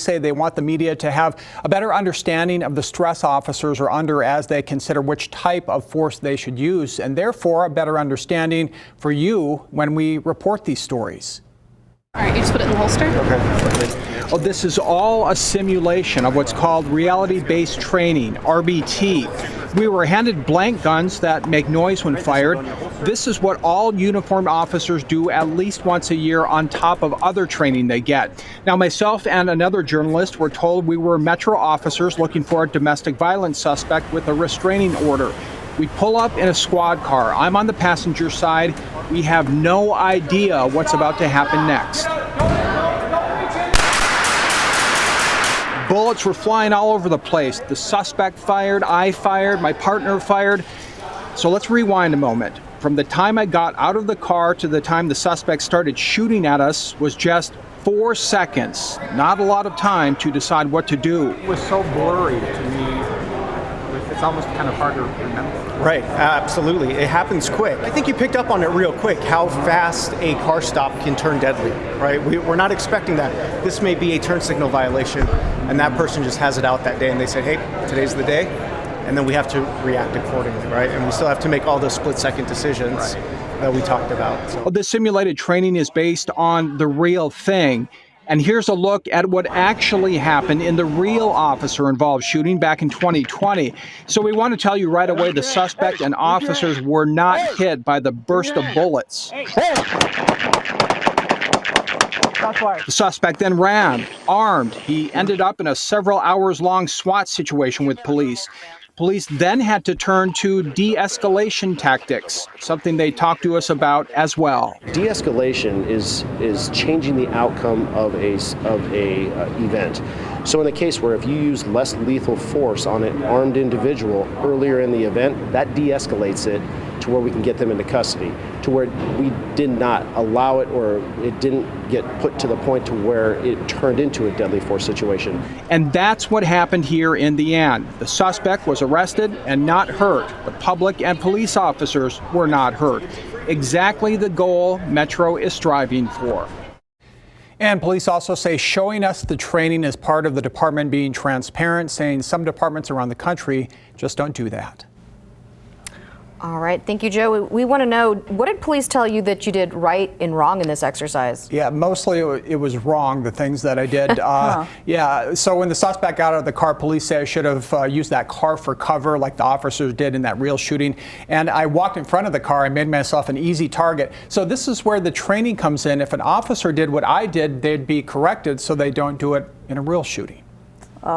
Say they want the media to have a better understanding of the stress officers are under as they consider which type of force they should use, and therefore a better understanding for you when we report these stories. All right, you just put it in the holster? Okay. Oh, this is all a simulation of what's called reality-based training, RBT. We were handed blank guns that make noise when fired. This is what all uniformed officers do at least once a year on top of other training they get. Now, myself and another journalist were told we were Metro officers looking for a domestic violence suspect with a restraining order. We pull up in a squad car. I'm on the passenger side. We have no idea what's about to happen next. Bullets were flying all over the place. The suspect fired, I fired, my partner fired. So let's rewind a moment. From the time I got out of the car to the time the suspect started shooting at us was just 4 seconds. Not a lot of time to decide what to do. It was so blurry to me. It's almost kind of hard to remember. Right, absolutely. It happens quick. I think you picked up on it real quick, how fast a car stop can turn deadly, right? We're not expecting that. This may be a turn signal violation, and that person just has it out that day, and they say, hey, today's the day, and then we have to react accordingly, right? And we still have to make all those split-second decisions that we talked about. So. Well, this simulated training is based on the real thing. And here's a look at what actually happened in the real officer-involved shooting back in 2020. So we want to tell you right away the suspect and officers were not hit by the burst of bullets. The suspect then ran, armed. He ended up in a several hours-long SWAT situation with police. Police then had to turn to de-escalation tactics, something they talked to us about as well. De-escalation is changing the outcome of a event. So in a case where if you use less lethal force on an armed individual earlier in the event, that de-escalates it to where we can get them into custody, to where we did not allow it or it didn't get put to the point to where it turned into a deadly force situation. And that's what happened here in the end. The suspect was arrested and not hurt. The public and police officers were not hurt. Exactly the goal Metro is striving for. And police also say showing us the training is part of the department being transparent, saying some departments around the country just don't do that. All right. Thank you, Joe. We want to know, what did police tell you that you did right and wrong in this exercise? Yeah, mostly it was wrong, the things that I did. Yeah, so when the suspect got out of the car, police say I should have used that car for cover like the officers did in that real shooting. And I walked in front of the car. I made myself an easy target. So this is where the training comes in. If an officer did what I did, they'd be corrected so they don't do it in a real shooting.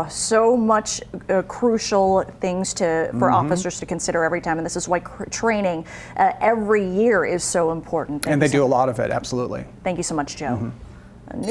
So much crucial things for officers to consider every time, and this is why training every year is so important. And they do a lot of it, absolutely. Thank you so much, Joe.